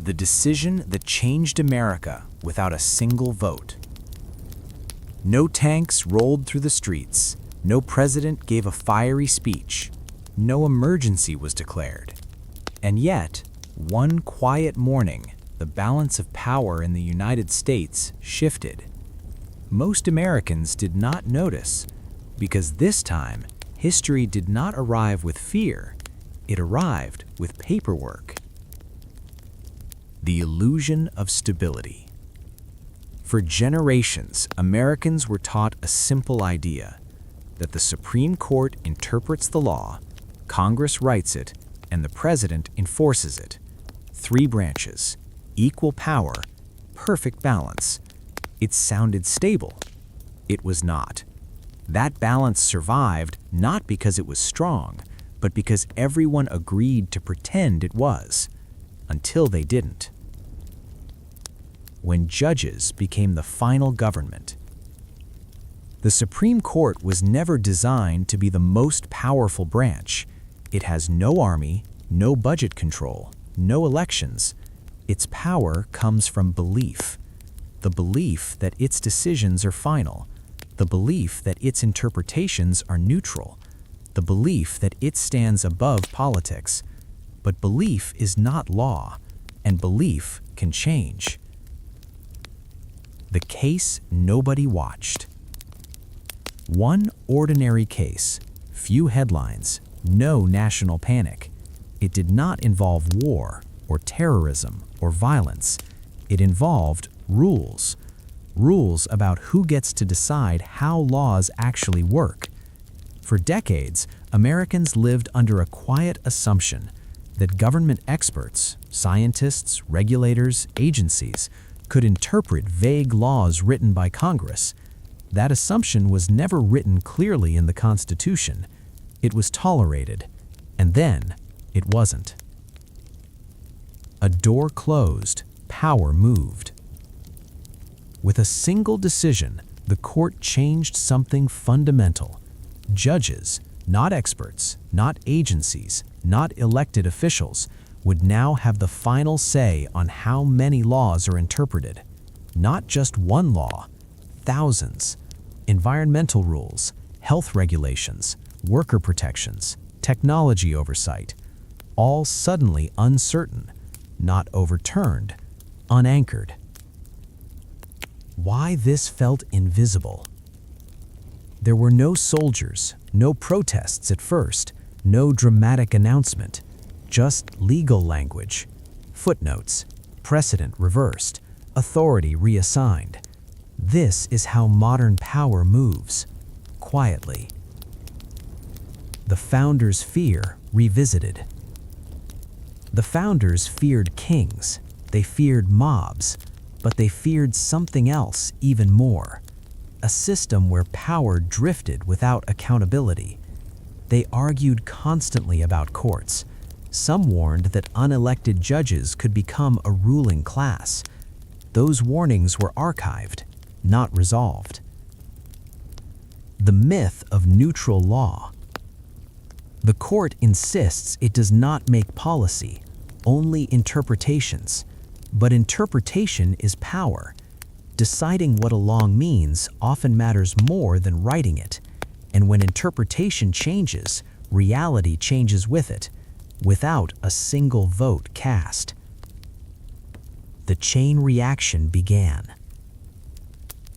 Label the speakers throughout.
Speaker 1: The decision that changed America without a single vote. No tanks rolled through the streets. No president gave a fiery speech. No emergency was declared. And yet, one quiet morning, the balance of power in the United States shifted. Most Americans did not notice, because this time, history did not arrive with fear. It arrived with paperwork. The illusion of stability. For generations, Americans were taught a simple idea, that the Supreme Court interprets the law, Congress writes it, and the President enforces it. 3 branches, equal power, perfect balance. It sounded stable. It was not. That balance survived not because it was strong, but because everyone agreed to pretend it was, until they didn't. When judges became the final government. The Supreme Court was never designed to be the most powerful branch. It has no army, no budget control, no elections. Its power comes from belief. The belief that its decisions are final. The belief that its interpretations are neutral. The belief that it stands above politics. But belief is not law, and belief can change. The case nobody watched. One ordinary case, few headlines, no national panic. It did not involve war or terrorism or violence. It involved rules. Rules about who gets to decide how laws actually work. For decades, Americans lived under a quiet assumption that government experts, scientists, regulators, agencies could interpret vague laws written by Congress. That assumption was never written clearly in the Constitution. It was tolerated, and then it wasn't. A door closed, power moved. With a single decision, the court changed something fundamental. Judges, not experts, not agencies, not elected officials, would now have the final say on how many laws are interpreted. Not just one law, thousands. Environmental rules, health regulations, worker protections, technology oversight, all suddenly uncertain, not overturned, unanchored. Why this felt invisible? There were no soldiers, no protests at first, no dramatic announcement. Just legal language, footnotes, precedent reversed, authority reassigned. This is how modern power moves, quietly. The founders' fear revisited. The founders feared kings, they feared mobs, but they feared something else even more. A system where power drifted without accountability. They argued constantly about courts. Some warned that unelected judges could become a ruling class. Those warnings were archived, not resolved. The myth of neutral law. The court insists it does not make policy, only interpretations. But interpretation is power. Deciding what a law means often matters more than writing it. And when interpretation changes, reality changes with it, without a single vote cast. The chain reaction began.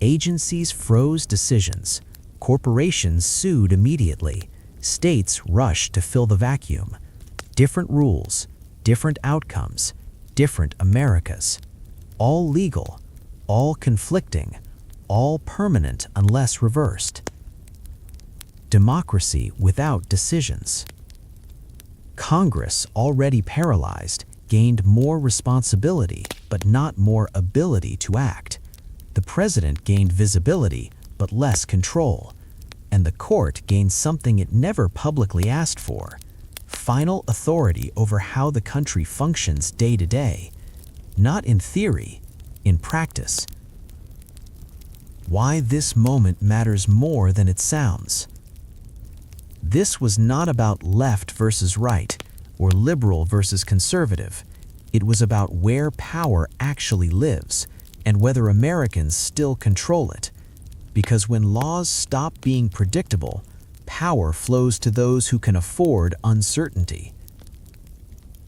Speaker 1: Agencies froze decisions. Corporations sued immediately. States rushed to fill the vacuum. Different rules, different outcomes, different Americas. All legal, all conflicting, all permanent unless reversed. Democracy without decisions. Congress, already paralyzed, gained more responsibility, but not more ability to act. The president gained visibility, but less control. And the court gained something it never publicly asked for: final authority over how the country functions day to day. Not in theory, in practice. Why this moment matters more than it sounds. This was not about left versus right, or liberal versus conservative. It was about where power actually lives and whether Americans still control it. Because when laws stop being predictable, power flows to those who can afford uncertainty.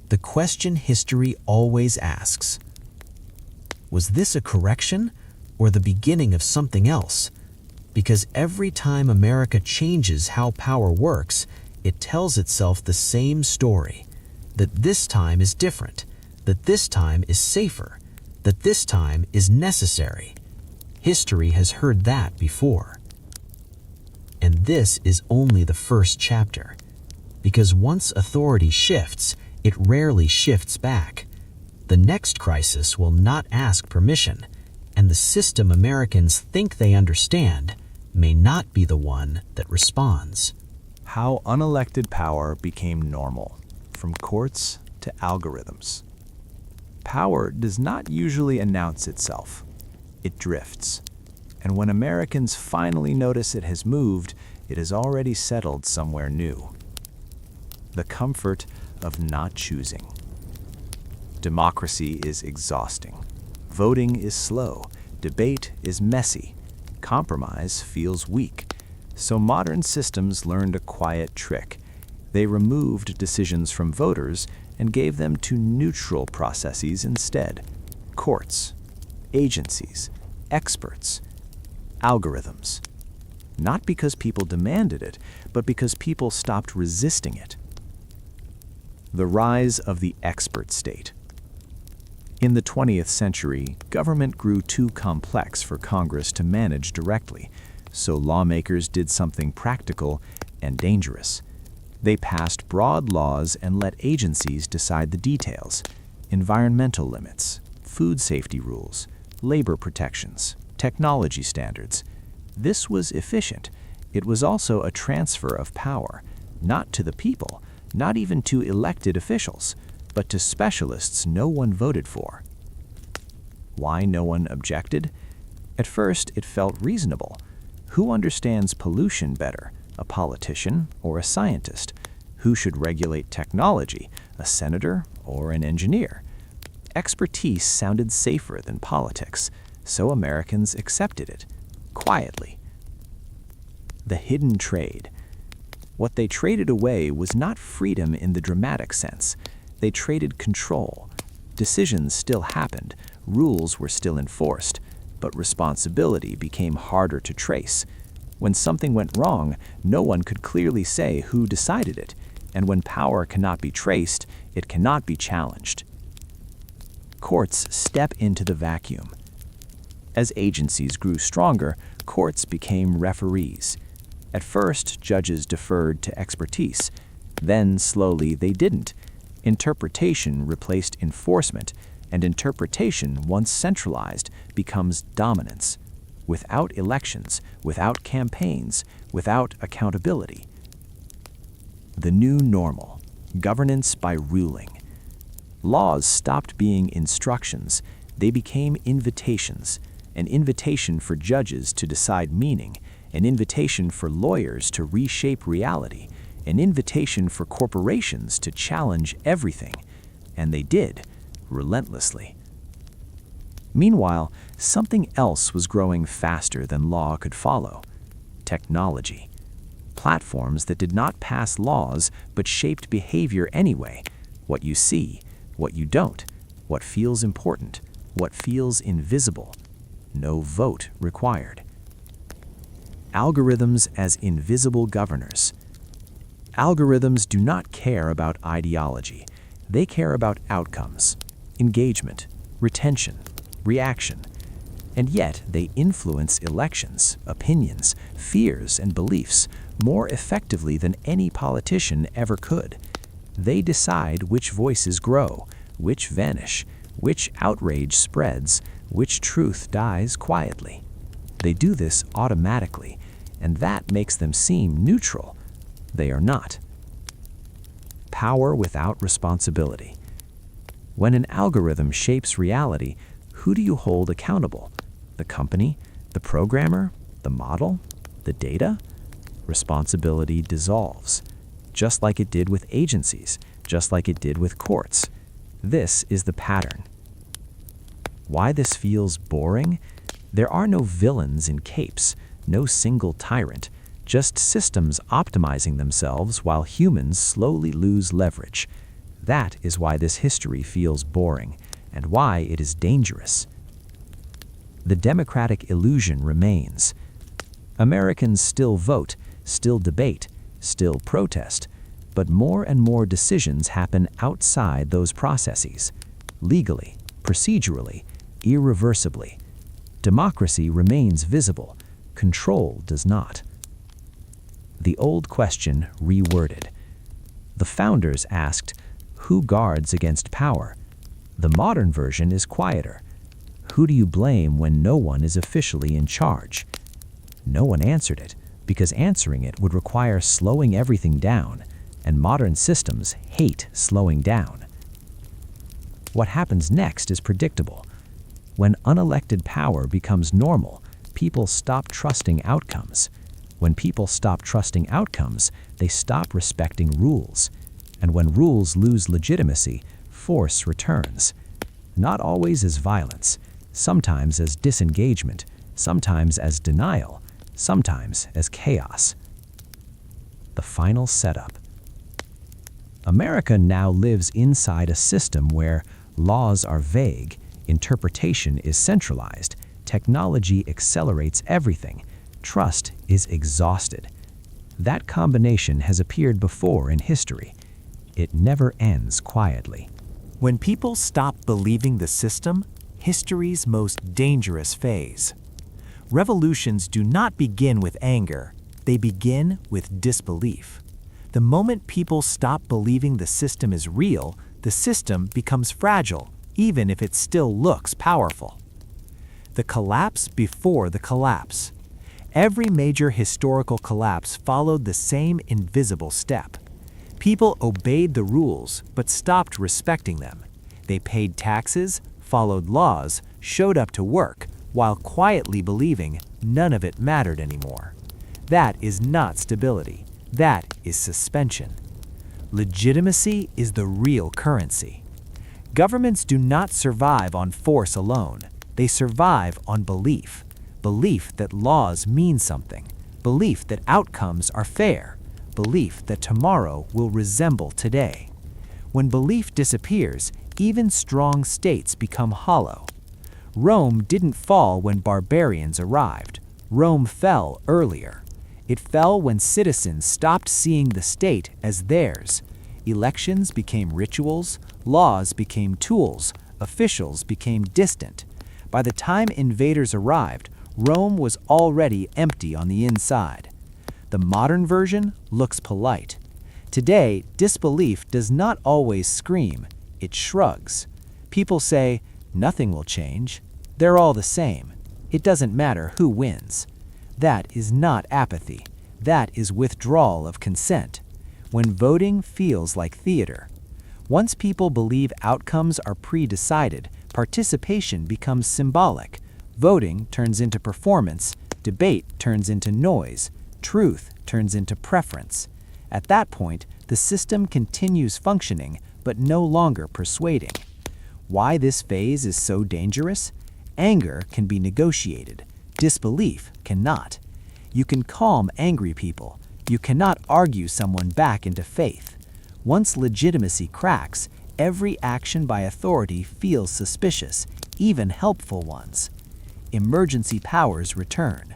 Speaker 1: The question history always asks, was this a correction or the beginning of something else? Because every time America changes how power works, it tells itself the same story, that this time is different, that this time is safer, that this time is necessary. History has heard that before. And this is only the first chapter, because once authority shifts, it rarely shifts back. The next crisis will not ask permission, and the system Americans think they understand may not be the one that responds.
Speaker 2: How unelected power became normal, from courts to algorithms. Power does not usually announce itself. It drifts. And when Americans finally notice it has moved, it has already settled somewhere new. The comfort of not choosing. Democracy is exhausting. Voting is slow. Debate is messy. Compromise feels weak. So modern systems learned a quiet trick. They removed decisions from voters and gave them to neutral processes instead. Courts, agencies, experts, algorithms. Not because people demanded it, but because people stopped resisting it. The rise of the expert state. In the 20th century, government grew too complex for Congress to manage directly, so lawmakers did something practical and dangerous. They passed broad laws and let agencies decide the details: environmental limits, food safety rules, labor protections, technology standards. This was efficient. It was also a transfer of power, not to the people, not even to elected officials, but to specialists no one voted for. Why no one objected? At first, it felt reasonable. Who understands pollution better, a politician or a scientist? Who should regulate technology, a senator or an engineer? Expertise sounded safer than politics, so Americans accepted it, quietly. The hidden trade. What they traded away was not freedom in the dramatic sense. They traded control. Decisions still happened, rules were still enforced, but responsibility became harder to trace. When something went wrong, no one could clearly say who decided it, and when power cannot be traced, it cannot be challenged. Courts step into the vacuum. As agencies grew stronger, courts became referees. At first, judges deferred to expertise. Then, slowly, they didn't. Interpretation replaced enforcement, and interpretation, once centralized, becomes dominance. Without elections, without campaigns, without accountability. The new normal, governance by ruling. Laws stopped being instructions, they became invitations. An invitation for judges to decide meaning, an invitation for lawyers to reshape reality, an invitation for corporations to challenge everything. And they did, relentlessly. Meanwhile, something else was growing faster than law could follow: technology. Platforms that did not pass laws but shaped behavior anyway. What you see, what you don't, what feels important, what feels invisible. No vote required. Algorithms as invisible governors. Algorithms do not care about ideology. They care about outcomes, engagement, retention, reaction. And yet they influence elections, opinions, fears, and beliefs more effectively than any politician ever could. They decide which voices grow, which vanish, which outrage spreads, which truth dies quietly. They do this automatically, and that makes them seem neutral. They are not. Power without responsibility. When an algorithm shapes reality, who do you hold accountable? The company, the programmer, the model, the data? Responsibility dissolves, just like it did with agencies, just like it did with courts. This is the pattern. Why this feels boring? There are no villains in capes, no single tyrant, just systems optimizing themselves while humans slowly lose leverage. That is why this history feels boring, and why it is dangerous. The democratic illusion remains. Americans still vote, still debate, still protest, but more and more decisions happen outside those processes, legally, procedurally, irreversibly. Democracy remains visible, control does not. The old question reworded. The founders asked, "Who guards against power?" The modern version is quieter. Who do you blame when no one is officially in charge? No one answered it, because answering it would require slowing everything down, and modern systems hate slowing down. What happens next is predictable. When unelected power becomes normal, people stop trusting outcomes. When people stop trusting outcomes, they stop respecting rules. And when rules lose legitimacy, force returns. Not always as violence, sometimes as disengagement, sometimes as denial, sometimes as chaos. The final setup. America now lives inside a system where laws are vague, interpretation is centralized, technology accelerates everything, trust is exhausted. That combination has appeared before in history. It never ends quietly.
Speaker 1: When people stop believing the system, history's most dangerous phase. Revolutions do not begin with anger, they begin with disbelief. The moment people stop believing the system is real, the system becomes fragile, even if it still looks powerful. The collapse before the collapse. Every major historical collapse followed the same invisible step. People obeyed the rules but stopped respecting them. They paid taxes, followed laws, showed up to work, while quietly believing none of it mattered anymore. That is not stability. That is suspension. Legitimacy is the real currency. Governments do not survive on force alone. They survive on belief. Belief that laws mean something. Belief that outcomes are fair. Belief that tomorrow will resemble today. When belief disappears, even strong states become hollow. Rome didn't fall when barbarians arrived. Rome fell earlier. It fell when citizens stopped seeing the state as theirs. Elections became rituals, laws became tools, officials became distant. By the time invaders arrived, Rome was already empty on the inside. The modern version looks polite. Today, disbelief does not always scream, it shrugs. People say, nothing will change. They're all the same. It doesn't matter who wins. That is not apathy. That is withdrawal of consent. When voting feels like theater. Once people believe outcomes are pre-decided, participation becomes symbolic. Voting turns into performance, debate turns into noise, truth turns into preference. At that point, the system continues functioning, but no longer persuading. Why this phase is so dangerous? Anger can be negotiated. Disbelief cannot. You can calm angry people. You cannot argue someone back into faith. Once legitimacy cracks, every action by authority feels suspicious, even helpful ones. Emergency powers return.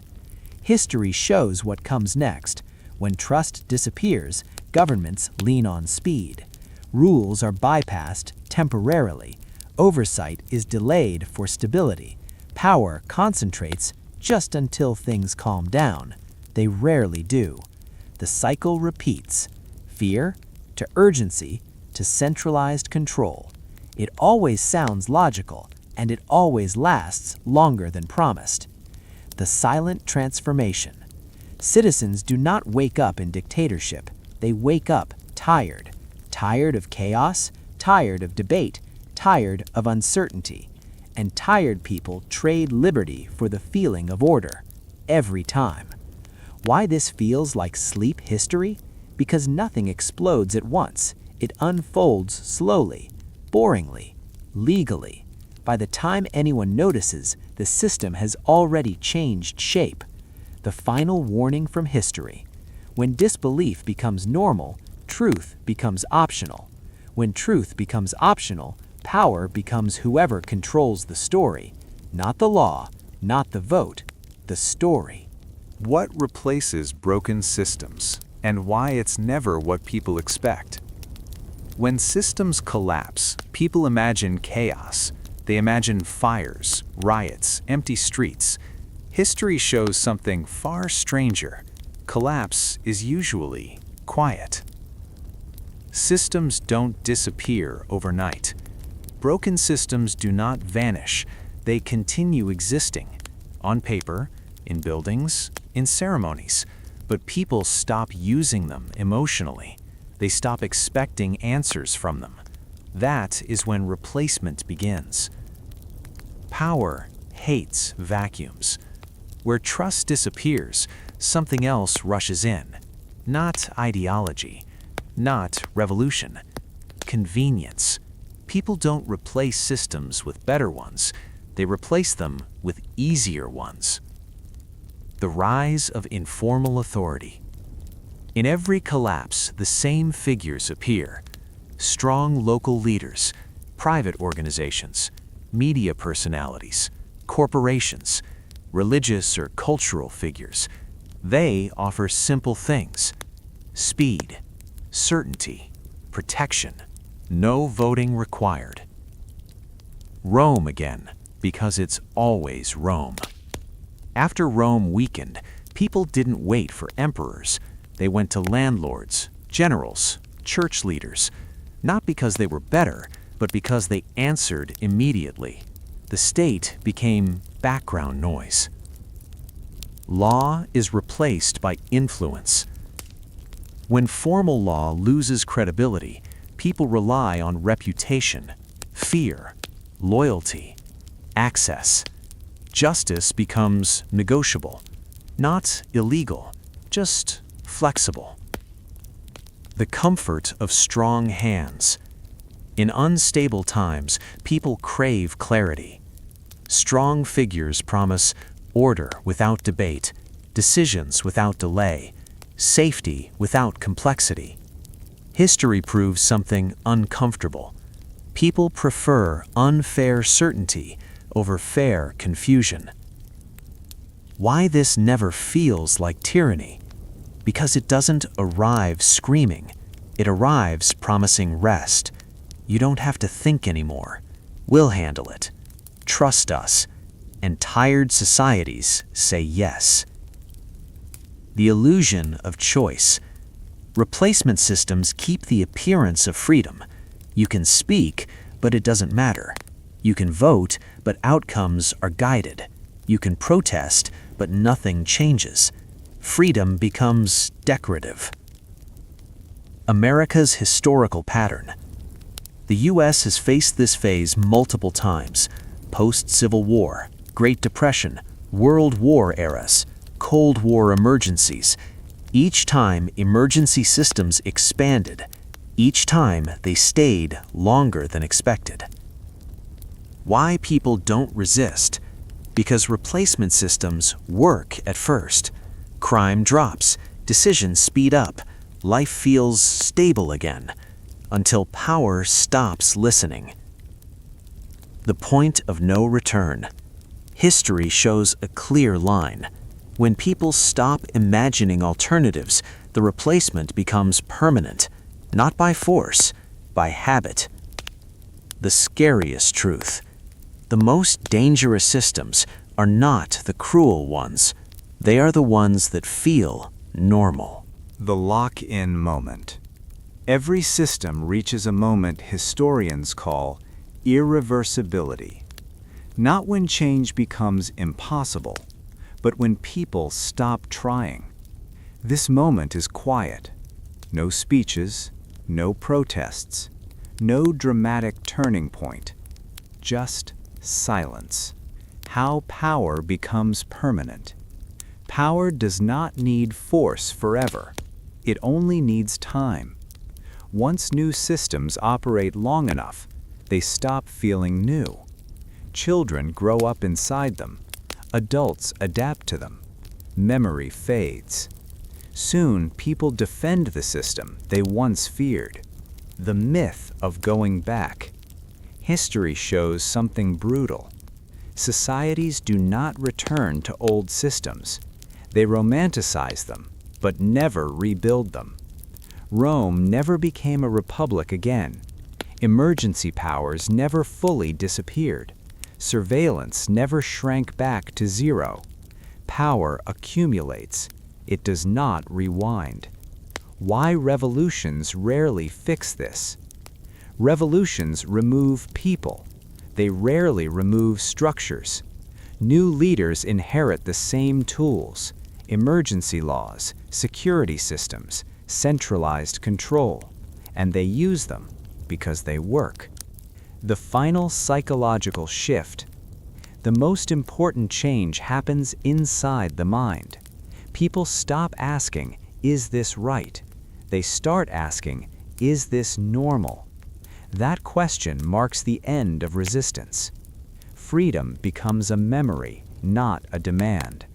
Speaker 1: History shows what comes next. When trust disappears, governments lean on speed. Rules are bypassed temporarily. Oversight is delayed for stability. Power concentrates just until things calm down. They rarely do. The cycle repeats. Fear to urgency to centralized control. It always sounds logical, and it always lasts longer than promised. The silent transformation. Citizens do not wake up in dictatorship. They wake up tired. Tired of chaos, tired of debate, tired of uncertainty. And tired people trade liberty for the feeling of order, every time. Why this feels like sleep history? Because nothing explodes at once. It unfolds slowly.
Speaker 3: boringly, legally. By the time anyone notices, the system has already changed shape. The final warning from history. When disbelief becomes normal, truth becomes optional. When truth becomes optional, power becomes whoever controls the story. Not the law, not the vote, the story.
Speaker 2: What replaces broken systems, and why it's never what people expect? When systems collapse, people imagine chaos. They imagine fires, riots, empty streets. History shows something far stranger. Collapse is usually quiet. Systems don't disappear overnight. Broken systems do not vanish. They continue existing. On paper, in buildings, in ceremonies. But people stop using them emotionally. They stop expecting answers from them. That is when replacement begins. Power hates vacuums. Where trust disappears, something else rushes in. Not ideology, not revolution, convenience. People don't replace systems with better ones. They replace them with easier ones. The rise of informal authority. In every collapse, the same figures appear. Strong local leaders, private organizations, media personalities, corporations, religious or cultural figures. They offer simple things: speed, certainty, protection, no voting required. Rome again, because it's always Rome. After Rome weakened, people didn't wait for emperors. They went to landlords, generals, church leaders, not because they were better, but because they answered immediately. The state became background noise. Law is replaced by influence. When formal law loses credibility, people rely on reputation, fear, loyalty, access. Justice becomes negotiable, not illegal, just flexible. The comfort of strong hands. In unstable times, people crave clarity. Strong figures promise order without debate, decisions without delay, safety without complexity. History proves something uncomfortable. People prefer unfair certainty over fair confusion. Why this never feels like tyranny? Because it doesn't arrive screaming. It arrives promising rest. You don't have to think anymore. We'll handle it. Trust us. And tired societies say yes. The illusion of choice. Replacement systems keep the appearance of freedom. You can speak, but it doesn't matter. You can vote, but outcomes are guided. You can protest, but nothing changes. Freedom becomes decorative. America's historical pattern. The U.S. has faced this phase multiple times: post-Civil War, Great Depression, World War eras, Cold War emergencies. Each time, emergency systems expanded. Each time, they stayed longer than expected. Why people don't resist? Because replacement systems work at first. Crime drops, decisions speed up, life feels stable again, until power stops listening. The point of no return. History shows a clear line. When people stop imagining alternatives, the replacement becomes permanent, not by force, by habit. The scariest truth. The most dangerous systems are not the cruel ones. They are the ones that feel normal.
Speaker 4: The lock-in moment. Every system reaches a moment historians call irreversibility. Not when change becomes impossible, but when people stop trying. This moment is quiet. No speeches, no protests, no dramatic turning point. Just silence. How power becomes permanent. Power does not need force forever. It only needs time. Once new systems operate long enough, they stop feeling new. Children grow up inside them. Adults adapt to them. Memory fades. Soon, people defend the system they once feared. The myth of going back. History shows something brutal. Societies do not return to old systems. They romanticize them, but never rebuild them. Rome never became a republic again. Emergency powers never fully disappeared. Surveillance never shrank back to zero. Power accumulates. It does not rewind. Why revolutions rarely fix this? Revolutions remove people. They rarely remove structures. New leaders inherit the same tools: emergency laws, security systems, centralized control, and they use them because they work. The final psychological shift. The most important change happens inside the mind. People stop asking, "Is this right?" They start asking, "Is this normal?" That question marks the end of resistance. Freedom becomes a memory, not a demand.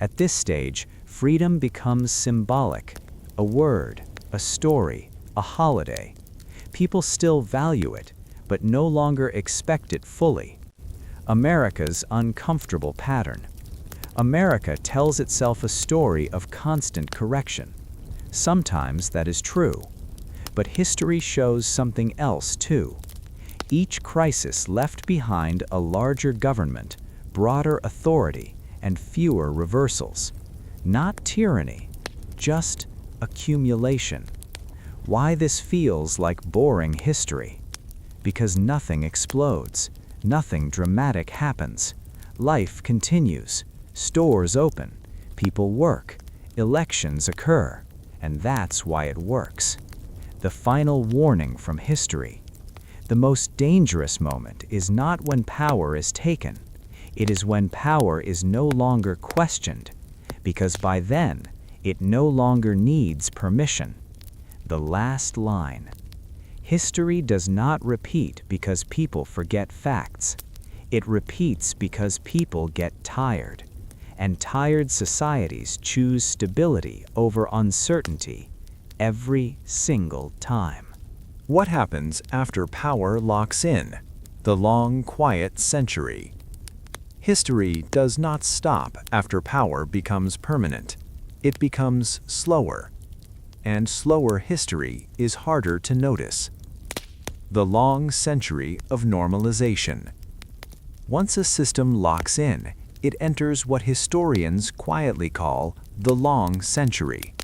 Speaker 4: At this stage, freedom becomes symbolic, a word, a story, a holiday. People still value it, but no longer expect it fully. America's uncomfortable pattern. America tells itself a story of constant correction. Sometimes that is true. But history shows something else too. Each crisis left behind a larger government, broader authority, and fewer reversals. Not tyranny, just accumulation. Why this feels like boring history? Because nothing explodes, nothing dramatic happens. Life continues, stores open, people work, elections occur, and that's why it works. The final warning from history. The most dangerous moment is not when power is taken. It is when power is no longer questioned, because by then, it no longer needs permission. The last line. History does not repeat because people forget facts. It repeats because people get tired. And tired societies choose stability over uncertainty every single time.
Speaker 1: What happens after power locks in? The long, quiet century. History does not stop after power becomes permanent. It becomes slower. And slower history is harder to notice. The long century of normalization. Once a system locks in, it enters what historians quietly call the long century.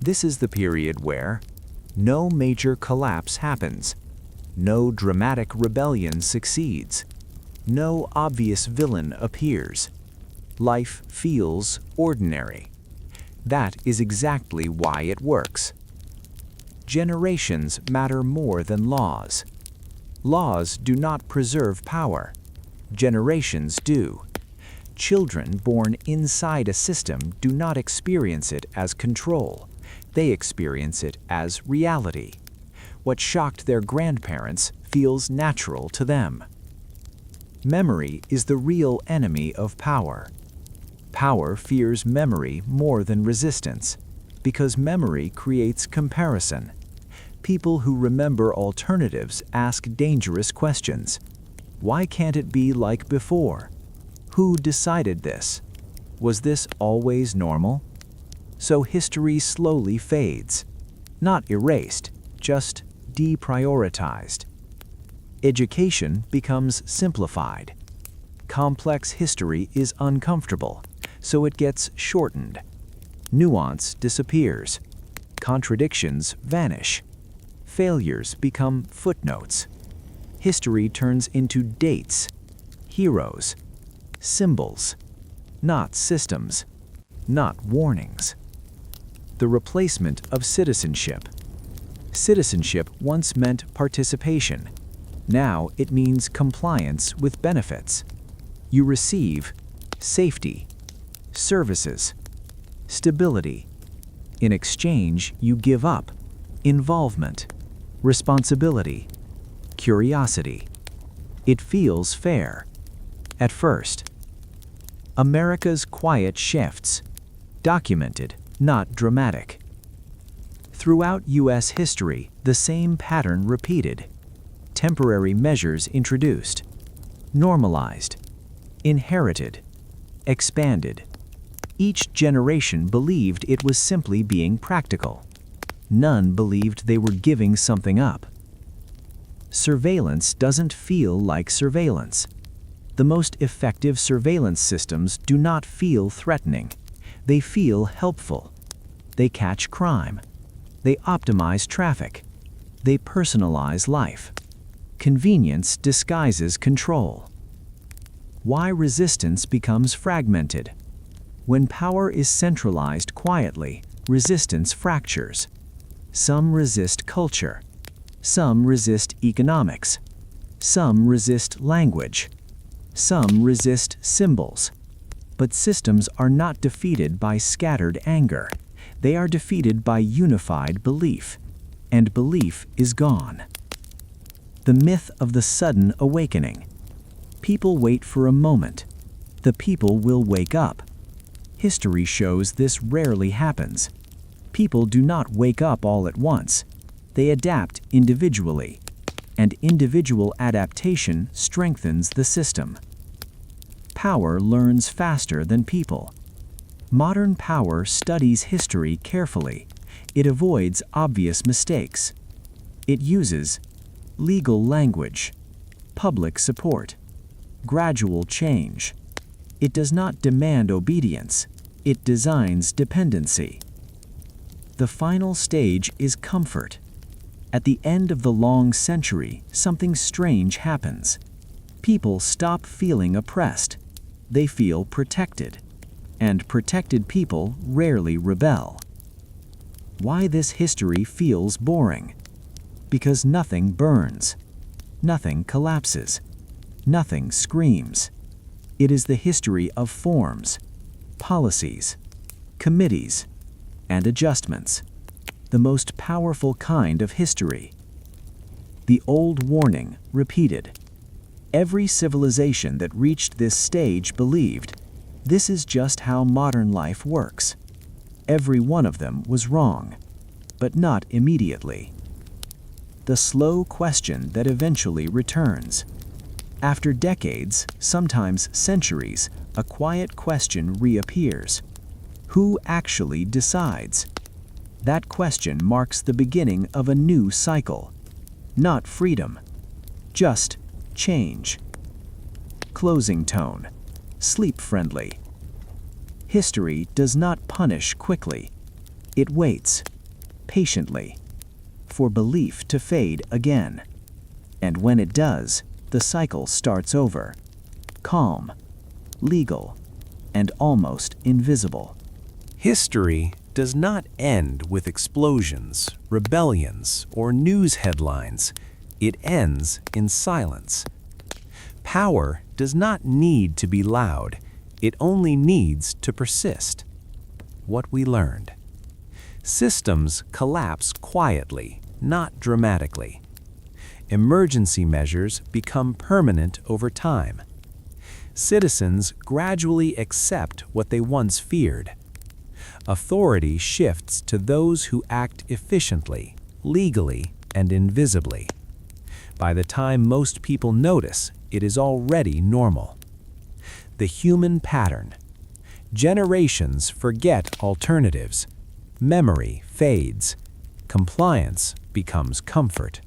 Speaker 1: This is the period where no major collapse happens, no dramatic rebellion succeeds, no obvious villain appears. Life feels ordinary. That is exactly why it works. Generations matter more than laws. Laws do not preserve power. Generations do. Children born inside a system do not experience it as control. They experience it as reality. What shocked their grandparents feels natural to them. Memory is the real enemy of power. Power fears memory more than resistance, because memory creates comparison. People who remember alternatives ask dangerous questions. Why can't it be like before? Who decided this? Was this always normal? So history slowly fades. Not erased, just deprioritized. Education becomes simplified. Complex history is uncomfortable, so it gets shortened. Nuance disappears. Contradictions vanish. Failures become footnotes. History turns into dates, heroes, symbols, not systems, not warnings. The replacement of citizenship. Citizenship once meant participation. Now it means compliance with benefits. You receive safety, services, stability. In exchange, you give up involvement, responsibility, curiosity.
Speaker 2: It feels fair. At first. America's quiet shifts. Documented, not dramatic. Throughout U.S. history, the same pattern repeated. Temporary measures introduced. Normalized. Inherited. Expanded. Each generation believed it was simply being practical. None believed they were giving something up. Surveillance doesn't feel like surveillance. The most effective surveillance systems do not feel threatening. They feel helpful. They catch crime. They optimize traffic. They personalize life. Convenience disguises control. Why resistance becomes fragmented? When power is centralized quietly, resistance fractures. Some resist culture. Some resist economics. Some resist language. Some resist symbols. But systems are not defeated by scattered anger. They are defeated by unified belief. And belief is gone. The myth of the sudden awakening. People wait for a moment. The people will wake up. History shows this rarely happens. People do not wake up all at once. They adapt individually, and individual adaptation strengthens the system. Power learns faster than people. Modern power studies history carefully. It avoids obvious mistakes. It uses legal language, public support, gradual change. It does not demand obedience. It designs dependency. The final stage is comfort. At the end of the long century, something strange happens. People stop feeling oppressed. They feel protected. And protected people rarely rebel. Why this history feels boring? Because nothing burns. Nothing collapses. Nothing screams. It is the history of forms, policies, committees, and adjustments. The most powerful kind of history. The old warning repeated. Every civilization that reached this stage believed, this is just how modern life works. Every one of them was wrong, but not immediately. The slow question that eventually returns. After decades, sometimes centuries, a quiet question reappears. Who actually decides? That question marks the beginning of a new cycle. Not freedom, just change. Closing tone. Sleep-friendly. History does not punish quickly. It waits, patiently, for belief to fade again. And when it does, the cycle starts over. Calm, legal, and almost invisible.
Speaker 1: History does not end with explosions, rebellions, or news headlines. It ends in silence. Power does not need to be loud. It only needs to persist. What we learned. Systems collapse quietly, not dramatically. Emergency measures become permanent over time. Citizens gradually accept what they once feared. Authority shifts to those who act efficiently, legally, and invisibly. By the time most people notice, it is already normal. The human pattern. Generations forget alternatives. Memory fades. Compliance becomes comfort.